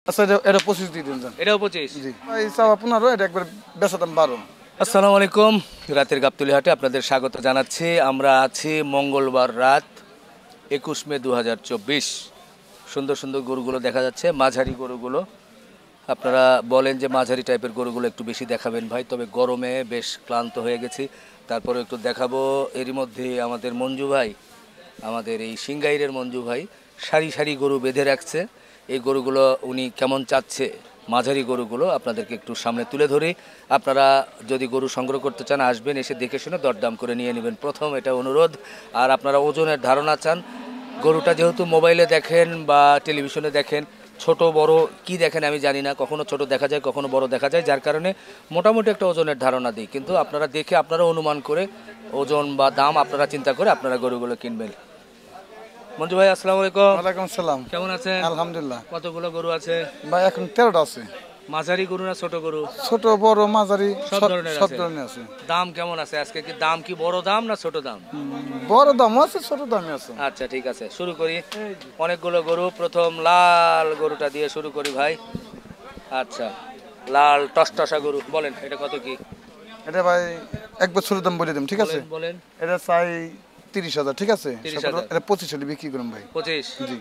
আচ্ছা এটা 25 দিয়ে দিন জান। এটাও 25? জি ভাই চাওয়া 15, এটা একবার বেচা দাম 12। আসসালামু আলাইকুম, রাতের গাবতলী হাটে আপনাদের স্বাগত জানাচ্ছি। আমরা আছি মঙ্গলবার রাত 21 মে 2024। সুন্দর সুন্দর গরুগুলো দেখা যাচ্ছে, মাঝারি গরুগুলো। আপনারা বলেন যে মাঝারি টাইপের গরুগুলো একটু বেশি দেখাবেন ভাই, তবে গরমে বেশ ক্লান্ত হয়ে গেছি, তারপরে একটু দেখাবো। এরই মধ্যে আমাদের মঞ্জু ভাই, আমাদের এই সিংগাইরের মঞ্জু ভাই সারি সারি গরু বেঁধে রাখছে। এই গরুগুলো উনি কেমন চাচ্ছে, মাঝারি গরুগুলো আপনাদেরকে একটু সামনে তুলে ধরি। আপনারা যদি গরু সংগ্রহ করতে চান আসবেন, এসে দেখে শুনে দরদাম করে নিয়ে নেবেন, প্রথম এটা অনুরোধ। আর আপনারা ওজনের ধারণা চান, গরুটা যেহেতু মোবাইলে দেখেন বা টেলিভিশনে দেখেন, ছোট বড় কি দেখেন আমি জানি না, কখনো ছোট দেখা যায় কখনো বড় দেখা যায়, যার কারণে মোটামুটি একটা ওজনের ধারণা দিই। কিন্তু আপনারা দেখে আপনারা অনুমান করে ওজন বা দাম আপনারা চিন্তা করে আপনারা গরুগুলো কিনবেন। মঞ্জু ভাই আসসালামু আলাইকুম। ওয়ালাইকুম আসসালাম। কেমন আছেন? আলহামদুলিল্লাহ। কতগুলো গরু আছে ভাই এখন 13টা আছে। মাঝারি গরু না ছোট গরু? ছোট বড় মাঝারি সব ধরনের আছে। দাম কেমন আছে আজকে? কি দাম কি বড় দাম না ছোট দাম? বড় দাম আছে, ছোট দামই আছে। আচ্ছা ঠিক আছে, শুরু করি। অনেকগুলো গরু, প্রথম লাল গরুটা দিয়ে শুরু করি ভাই। আচ্ছা, লাল টসটসা গরু, বলেন এটা কত কি? এটা ভাই একবার ছোট দাম বলে দিম, ঠিক আছে? বলেন। এটা চাই 30,000, ঠিক আছে? 30,000। এটা 25 হলে বিক্রি করুন ভাই। 25? জি।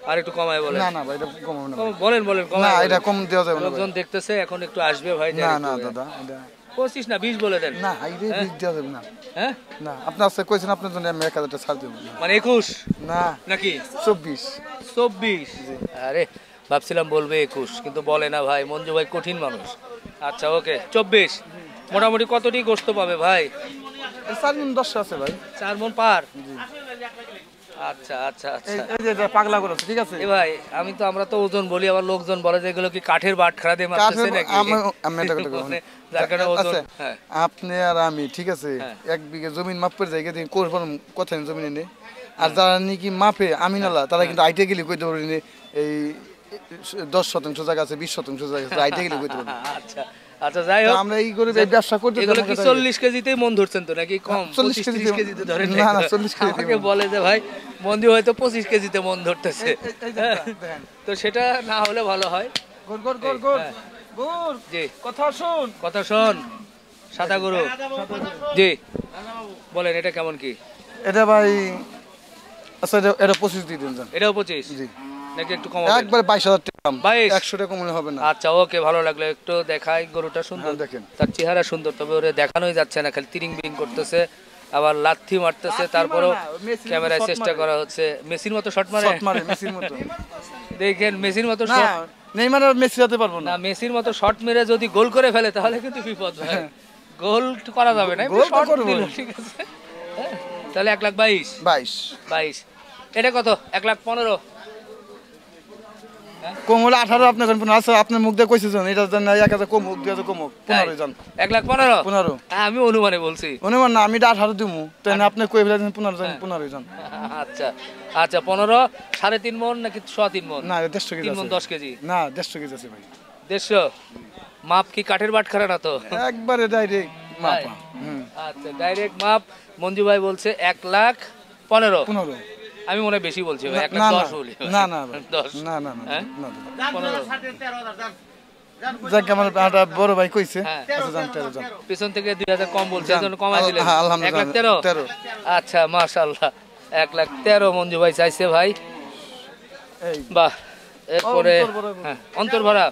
আর একটু কমায় বলেন। না না ভাই, এটা কম হবে না। বলেন বলেন, না কমায়। এটা কম দেওয়া যাবে না। লোকজন দেখতেছে, এখন একটু আসবে ভাই। না না দাদা, এটা 25 না 20 বলে দেন। না হাইরে 20 দেওয়া যাবে না। হ্যাঁ না, আপনি আছে কইছেন, আপনার জন্য আমি 1000 টাকা ছাড় দেব। মানে 21 না নাকি 24? 24? আরে ভাবছিলাম বলবে 21, কিন্তু বলে না ভাই। মঞ্জু ভাই কঠিন মানুষ। আচ্ছা ওকে, 24। মোটামুটি কতটি গোস্ত পাবে ভাই? 4 মণ 10 আছে ভাই। 4 মণ পার? জি। আচ্ছা আচ্ছা আচ্ছা। এই যে পাগলা করে আছে, ঠিক আছে? এ ভাই আমরা তো ওজন বলি, আবার লোকজন বলে যে এগুলো কি কাঠের বাটখারা দিয়ে মারতেছে নাকি? আমি এটা কথা কই। যার কারণে ওজন। হ্যাঁ, আপনি আর আমি, ঠিক আছে, হ্যাঁ। 1 বিঘা জমি মাপের জায়গা দিয়ে কোরবান কথা জমি নেই। আর যারা নাকি মাপে আমিনালা, তারা কিন্তু আইটে গেলে কইতে পারেনি এই 10% জায়গা আছে, 20% জায়গা আছে, আইটে গেলে কইতে পারেন। আচ্ছা আচ্ছা, যাই হোক, আমরা এই করে ব্যবসা করতে। এগুলো কি 40 কেজিতেই মন ধরছেন তো নাকি কম? 40 30 কেজিতে ধরেন? না না 40 কেজি। আমাকে বলে যে ভাই মন্দি হয়তো 25 কেজিতে মন ধরতেছে। তো সেটা না হলে ভালো হয়। গোর গোর গোর গোর হ্যাঁ। গোর জি, কথা শুন। কথা শোন। সাদা গরু। জি বলেন, এটা কেমন কি? এটা ভাই আচ্ছা এটা 25 দিয়ে দিন জান। এটাও 25? জি। নাকি একটু কমাবেন? একবার 22,000 টাকা দাম। 22? 100 টাকা কমলে হবে না। আচ্ছা ওকে, ভালো লাগলো। একটু দেখাই, গরুটা সুন্দর। হ্যাঁ, দেখেন। তার চেহারা সুন্দর, তবে ওরে দেখানোই যাচ্ছে না, খালি তিরিং বিরিং করতেছে, আবার লাথি মারতেছে, তারপরও ক্যামেরায় চেষ্টা করা হচ্ছে। মেসির মতো শট মারে? শট মারে মেসির মতো। দেখেন মেসির মতো না, শট। নেইমার আর মেসি হতে পারবো না, না। মেসির মতো শট মেরে যদি গোল করে ফেলে তাহলে কিন্তু বিপদ ভাই। গোল করা যাবে না, গোল তো শট করবো। দিল, ঠিক আছে। হ্যাঁ, তাহলে 1,22,000। 22 এটা কত? 1,15,000? কম হলে 18 আপনার জান 15 আছে, আপনার মুখ দিয়ে কইছেন এটা জান 1000 কম হোক, 2000 কম হোক, 15 জান। 1,15,000? 15 আমি অনুমানে বলছি। অনুমান না, আমি 18 দিমু, তাই না? আপনি কই ফেলেছেন 15 জান, 15 জান। আচ্ছা আচ্ছা, 15, 3.5 মণ নাকি 3.5 মণ? না 150 কেজি 3 আছে। মণ 10 কেজি? না 150 কেজি আছে ভাই। 150? মাপ কি কাঠের বাটখারা না তো? একবারে ডাইরেক্ট তাই? মাপা। হুম। আচ্ছা, ডাইরেক্ট মাপ। মঞ্জু ভাই বলছে 1,15,000। 15। আমি মনে হয় বেশি বলছি ভাই, না 1,10,000 বলি। না না ভাই। 10? না না না হ্যাঁ? না। 15? যাক আমার একটা বড় ভাই কইছে। হ্যাঁ। আচ্ছা জান 13 জান। পিছন থেকে 2,000 কম বলছে, জান। এজন্য কমাই দিলেন। হ্যাঁ, আলহামদুলিল্লাহ। 1,13,000? 13। আচ্ছা মাশাআল্লাহ, 1,13,000 মঞ্জু ভাই চাইছে ভাই। এই বাহ। এরপরে অন্তর ভরা গরু। হ্যাঁ, অন্তর ভরা।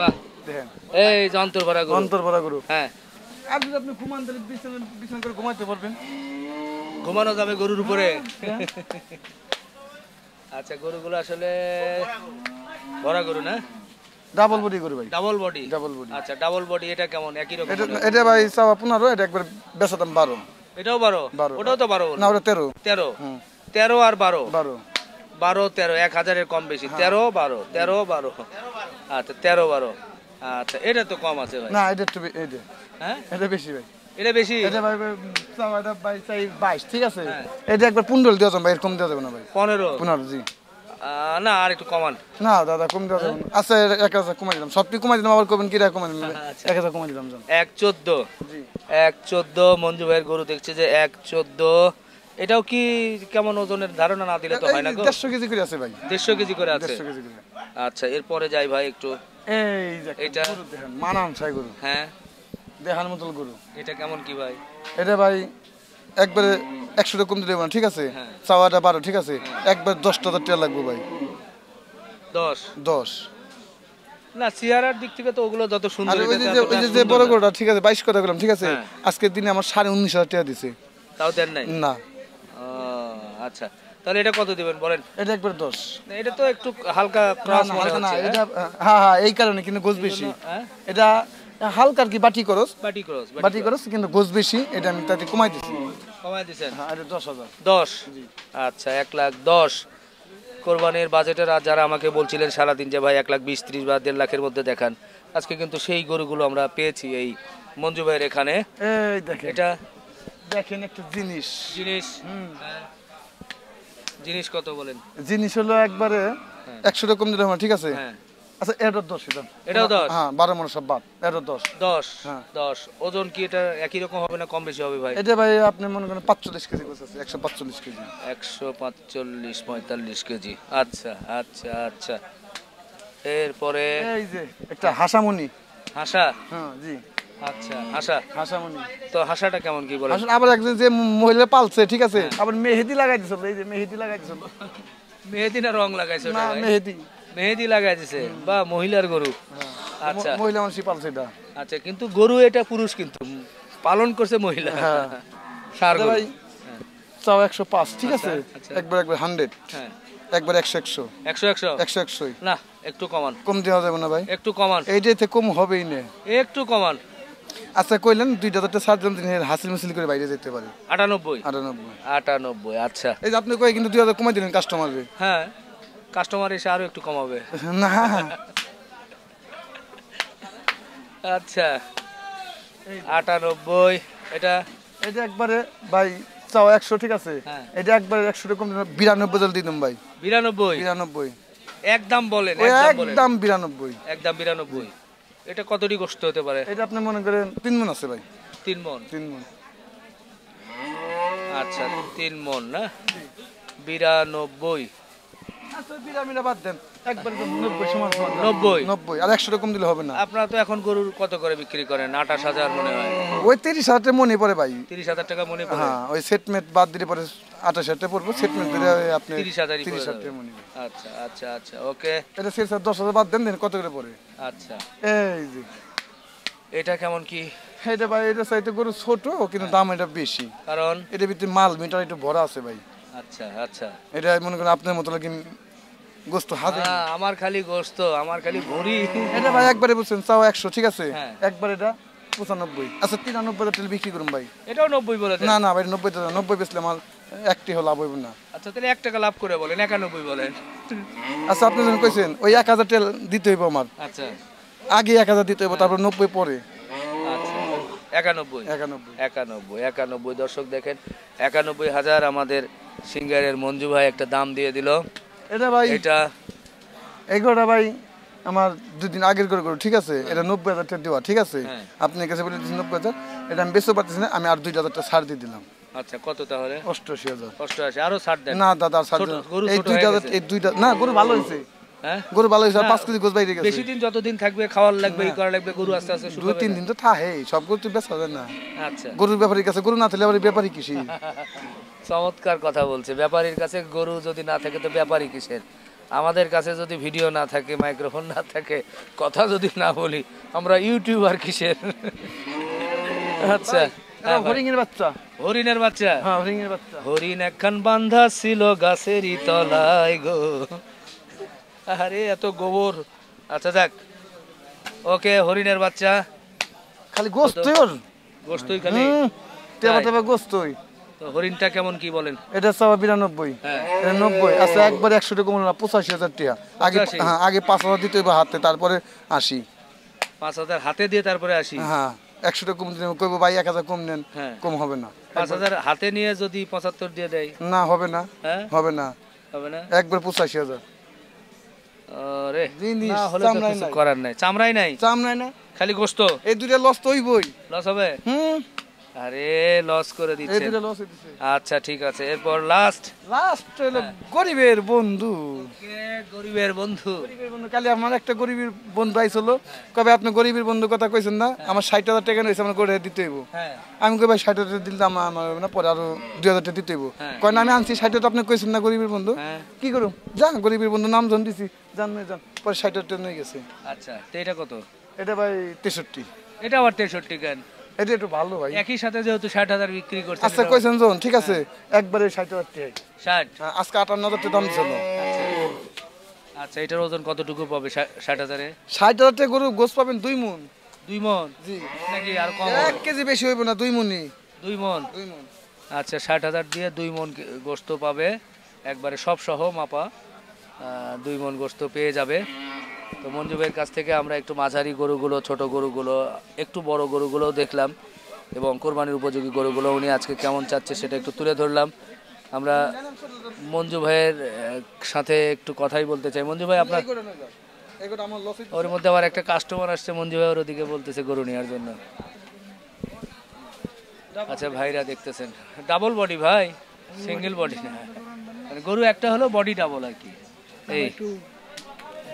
বাহ, দেখেন এই যে অন্তর ভরা গরু। অন্তর ভরা গরু। হ্যাঁ, আর যদি আপনি ঘুমান তাহলে বিছানা করে ঘুমাইতে পারবেন। ঘুমানো যাবে গরুর উপরে। আচ্ছা, গরুগুলো আসলে ভরা গরু না? ডাবল বডি গরু ভাই। Double body? Double body. আচ্ছা, ডাবল বডি। এটা কেমন? একই রকম? এটা ভাই চাওয়া 15, এটা একবার বেচা দাম 12। এটাও 12? 12। ওটাও তো 12? না ওটা 13। 13? হুম। 13 আর 12? 12। 12 13, 1,000-এর কম বেশি। 13 12, 13 12। আচ্ছা 13 12। আচ্ছা, এটা তো কম আছে ভাই। না এটা একটু এটা। হ্যাঁ, এটা বেশি ভাই। এটা বেশি? এটা ভাই চাওয়া এটা ভাই চাই 22, ঠিক আছে? হ্যাঁ। এটা একবার 15 দেওয়া যাবে ভাই, এর কম দেওয়া যাবে না ভাই। 15? 15 জি। না, আর একটু কমান। না দাদা কম দেওয়া যাবে না। আচ্ছা 1000 কমাই দিলাম, সবটি কমাই দিলাম, আবার কবেন কি রা কমাই দিলাম। আচ্ছা। 1000 কমাই দিলাম জান। 1,14? জি। 1,14 মঞ্জু ভাইয়ের গরু দেখছে যে 1,14। এটাও কি কেমন ওজনের ধারণা না দিলে তো হয় না গো? 150 কেজি করে আছে ভাই, 150 কেজি করে আছে। 150 কেজি করে। আচ্ছা, এরপরে যাই ভাই একটু। এই যে এটা? এটা দেখেন মানান ছাই গরু, হ্যাঁ, দেখার মতো গরু। এটা কেমন কি ভাই? এটা ভাই একবারে 100 টাকা কম দিলে হবে না, ঠিক আছে? হ্যাঁ। চাওয়াটা 12, ঠিক আছে? একবার 10,000 টাকা লাগবে ভাই। 10? 10। না, চেহারার দিক থেকে তো ওগুলো যত আর সুন্দর, ওই এটা যে তো ওই এতটা যে বড় সুন্দর না। গরুটা, ঠিক আছে 22 কথা বললাম, ঠিক আছে? হ্যাঁ। আজকের দিনে আমার 19,500 টাকা দিছে। তাও দেন নাই? না, ও, আচ্ছা, তাহলে এটা কত দিবেন বলেন? এটা একবার 10। না, এটা তো একটু হালকা ক্রস না, মনে হালকা না, হচ্ছে। এটা হ্যাঁ হ্যাঁ এই কারণে কিন্তু গোছ বেশি। হ্যাঁ, এটা হালকা আর কি বাটি করস, বাটি ক্রস, বাটি করস কিন্তু গোছ বেশি, এটা আমি তাতে কমাই দিছি। কমায় দিছেন? হ্যাঁ, এটা 10,000। 10? আচ্ছা, 1,10,000 কোরবানির বাজেটের। আর যারা আমাকে বলছিলেন সারাদিন যে ভাই 1,20,000, 30,000 বা 1.5 লাখের মধ্যে দেখান, আজকে কিন্তু সেই গরুগুলো আমরা পেয়েছি এই মঞ্জু ভাইয়ের এখানে। এই দেখেন, এটা দেখেন একটা জিনিস। জিনিস, হ্যাঁ, জিনিস কত বলেন? জিনিস হলো একবারে 100 টাকা কম দিলে হবে না, ঠিক আছে? হ্যাঁ, আচ্ছা এটা 10 এটা। এটাও 10? হ্যাঁ, 12 মণ সব বাদ, এটা 10। 10? হ্যাঁ। 10 ওজন কি এটা একই রকম হবে না কম বেশি হবে ভাই? এটা ভাই আপনি মনে করেন 45 কেজি গোছ আছে, 145 কেজি। 145-45 কেজি। আচ্ছা আচ্ছা আচ্ছা, এরপরে এই যে একটা হাসামণি। হাসা। হ্যাঁ জি, আচ্ছা, হাসা। হাসামণি। তো হাসাটা কেমন কি বলেন? আসলে আবার একজন যে মহিলা পালছে, ঠিক আছে? আবার মেহেদি লাগাই দিছিল, এই যে মেহেদি লাগাই দিছিল। মেহেদি না রং লাগাইছে না, ওটা ভাই? মেহেদি। মেহেদি লাগাই দিছে, বা মহিলার গরু। আচ্ছা মহিলা মানুষই পালছে এটা। আচ্ছা, কিন্তু গরু এটা পুরুষ, কিন্তু পালন করছে মহিলা। হ্যাঁ। ষাঁড় এটা গরু। ভাই চাও 105, ঠিক আছে? আচ্ছা। একবার 100, হ্যাঁ, একবার 100, 100 100? 100। না, একটু কমান, কম দেওয়া যাবে না ভাই, একটু কমান, এইটাতে কম হবেই না। একটু কমান। আচ্ছা কইলেন 2,000 ছাড় দিলাম, তিনি হাসিল মিছিল করে বাইরে যেতে পারে। 98? 98। 98, আচ্ছা। এই যে আপনি কই কিন্তু 2,000 কমাই দিলেন কাস্টমারকে। হ্যাঁ, কাস্টমার এসে আরো একটু কমাবে। না, আচ্ছা, 98 এটা। এটা একবারে ভাই চাও 100, ঠিক আছে? হ্যাঁ। এটা একবারে 100 টাকা কম দিলাম, 92 জল দিলাম ভাই। 92? 92। একদম বলেন, ওই একদম বলেন। একদম 92। একদম 92। এটা কতটি গোস্ত হতে পারে? এটা আপনি মনে করেন 3 মণ আছে ভাই, 3 মণ? 3 মণ। আচ্ছা, 3 মণ না? 92। আচ্ছা বিরামিরা বাদ দেন, একবারে তো 90 সমান সমান। 90? 90 আর 100 টাকা কম দিলে হবে না। আপনারা তো এখন গরুর কত করে বিক্রি করেন? 28,000 মনে হয়। ওই 30,000 টাকা মনে পড়ে ভাই। 30,000 টাকা মনে পড়ে? হ্যাঁ, ওই সেটমেট বাদ দিলে পরে 28,000 টাকা পড়বে, সেটমেট দিলে আপনি 30,000 ই পড়ে 30,000 যাবে। টাকা মনে পড়ে। আচ্ছা আচ্ছা আচ্ছা, ওকে। এটা সেট 10,000 বাদ দেন, দেন কত করে পড়ে? আচ্ছা, এই যে এটা কেমন কি? এটা ভাই, এটা চাইতে গরু ছোট কিন্তু দাম এটা বেশি, কারণ? এটার ভিতরে মাল মিটার একটু ভরা আছে ভাই। আচ্ছা আচ্ছা। এটা মনে করেন আপনার মতো লাগে গোস্ত হাতে। আমার খালি গোস্ত, আমার খালি ভুঁড়ি। এটা ভাই একবারে বুঝছেন চাও 100, ঠিক আছে? হ্যাঁ। একবার এটা 95। আচ্ছা 93,000 টাকা বিক্রি করুন ভাই। এটাও 90 বলে দেন? না না ভাই, 90 বেচলে আমার একটি হলো লাভ হইব না। আচ্ছা, তাহলে 1 টাকা লাভ করে বলেন, 91 বলেন। আচ্ছা আপনি যখন কইছেন ওই 1,000 টাকা দিতে হইব আমার, আচ্ছা আগে 1,000 দিতে হইব, তারপর 90 পরে। আচ্ছা, 91? 91। 91 দর্শক দেখেন, 91,000 আমাদের সিঙ্গারের মঞ্জু ভাই একটা দাম দিয়ে দিল। এটা ভাই, এটা এই গরুটা ভাই আমার 2 দিন আগের গরু, ঠিক আছে? এটা 90,000 টাকা দেওয়া, ঠিক আছে? হ্যাঁ। আপনি কাছে বলে দিচ্ছেন 90,000, এটা আমি বেচতে পারতেছি না, আমি আর 2,000 টাকা ছাড় দিয়ে দিলাম। আচ্ছা, কত তাহলে? 88,000। কষ্ট আছে, আরো ছাড় দেন। না দাদা আর ছাড় ছোট- দিলাম। গরু এই ছোট হয়ে 2,000, গেছে। এই 2টা না, গরু ভালো হয়েছে, হ্যাঁ, গরু ভালো হয়েছে, আর না, 5 কেজি গোছ বাইরে গেছে। বেশি দিন যতদিন থাকবে খাওয়ার লাগবে, ই করা লাগবে, গরু আস্তে আস্তে শুকাবে 2-3 না। দিন তো থাকে, সব গরু তো বেচা যায় না। আচ্ছা, গরুর ব্যাপারীর কাছে গরু না থাকলে আবার ব্যাপারী কিসি? চমৎকার কথা বলছে। ব্যাপারীর কাছে গরু যদি না থাকে তো ব্যাপারী কিসের? আমাদের কাছে যদি ভিডিও না থাকে, মাইক্রোফোন না থাকে, কথা যদি না বলি, আমরা ইউটিউবার কিসের? আচ্ছা, হ্যাঁ ভাই। হরিণের বাচ্চা। হরিণের বাচ্চা? হ্যাঁ হরিণের বাচ্চা। হরিণ একখান বান্ধা ছিল গাছেরই তলায় গো। আরে এত গোবর। আচ্ছা যাক, ওকে, হরিণের বাচ্চা। খালি গোস্তই ওর। গোস্তই খালি? টেবা টেবা গোস্তই। তো হরিণটা কেমন কি বলেন? এটা 92। হ্যাঁ। এটা 90। আচ্ছা একবার 100 টাকা কমলো না, 85,000 টাকা। আগে 85? হ্যাঁ, আগে 5,000 দিতে হইব হাতে, তারপরে 80। 5,000 হাতে দিয়ে তারপরে 80? হ্যাঁ 100 টাকা কম দিলে কইবো ভাই 1,000 কম নেন, হ্যাঁ। কম হবে না। 5,000 হাতে নিয়ে যদি 75 দিয়ে দেয়? না হবে না, হ্যাঁ, হবে না, হবে না। একবার 85,000। আরে জিনিস না হলে তো চামড়াই কিছু নাই। করার নাই, চামড়াই নাই, চাম নাই না, খালি গোস্ত। এই দুইটা লস তো হইবই। লস হবে? হুম, আরে লস করে এই দিচ্ছেন। দুটো লস হইতেছে। আচ্ছা ঠিক আছে, এরপর লাস্ট লাস্ট হলো গরিবের বন্ধু। গরিবের বন্ধু। গরিবের বন্ধু কালি আমার একটা গরিবের বন্ধু আইছিল, কবে আপনি গরিবের বন্ধু কথা কইছেন না, আমার 60,000 টাকা নিয়েছে, আমার করে দিতে হইব। হ্যাঁ আমি কই ভাই 60,000 টাকা দিলে আমার হবে না, পরে আরো 2,000 টাকা দিতে হইব। হ্যাঁ। কয় না আমি আনছি 60,000, আপনি কইছেন না গরিবের বন্ধু। হ্যাঁ। কি করুম, যা গরিবের বন্ধু নাম জন দিছি, জান না জান, পরে 60,000 টাকা নিয়ে গেছে। আচ্ছা, তো এটা কত? এটা ভাই 63। এটা আবার 63 কেন? এটা একটু ভালো ভাই। একই সাথে যেহেতু 60,000 বিক্রি করছেন। আচ্ছা কইছেন জন, ঠিক আছে, একবারে 60,000 টাকা। 60। হ্যাঁ, আজকে 58,000 টাকা দাম দিছিল। আচ্ছা, এটার ওজন কতটুকু পাবে 60,000-এ? 60,000 টাকা গরু গোস পাবেন 2 মণ। 2 মণ জি, নাকি আর কম? 1 কেজি বেশি হইব না, 2 মণই। 2 মণ। 2 মণ। আচ্ছা, 60,000 দিয়ে 2 মণ গোস্ত পাবে, একবারে সব সহ মাপা 2 মণ গোস্ত পেয়ে যাবে। তো মঞ্জু ভাইয়ের কাছ থেকে আমরা একটু মাঝারি গরুগুলো, ছোট গরুগুলো, একটু বড় গরুগুলো দেখলাম, এবং কোরবানির উপযোগী গরুগুলো উনি আজকে কেমন চাচ্ছে সেটা একটু তুলে ধরলাম। আমরা মঞ্জু ভাইয়ের সাথে একটু কথাই বলতে চাই। মঞ্জু ভাই, আপনার এই করে না যা। এই করে আমার লস হইছে। ওর মধ্যে আবার একটা কাস্টমার আসছে, মঞ্জু ভাই ওর ওদিকে বলতেছে গরু নেওয়ার জন্য। আচ্ছা, ভাইরা দেখতেছেন ডাবল বডি ভাই, সিঙ্গেল বডি না, মানে গরু একটা হলো, বডি ডাবল আর কি। এই একটু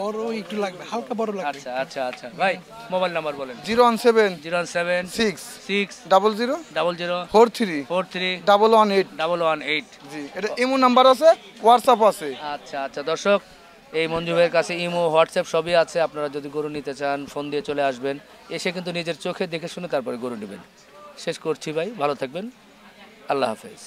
বড় একটু লাগবে, হালকা বড় লাগবে। আচ্ছা আচ্ছা আচ্ছা ভাই, মোবাইল নাম্বার বলেন। 017 07 6 6 00 00 43 43 118। 118। জি, এটা ইমো নাম্বার আছে, হোয়াটসঅ্যাপ আছে। আচ্ছা আচ্ছা দর্শক, এই মঞ্জু ভাইয়ের কাছে ইমো, হোয়াটসঅ্যাপ সবই আছে। আপনারা যদি গরু নিতে চান ফোন দিয়ে চলে আসবেন, এসে কিন্তু নিজের চোখে দেখে শুনে তারপরে গরু নেবেন। শেষ করছি ভাই, ভালো থাকবেন, আল্লাহ হাফেজ।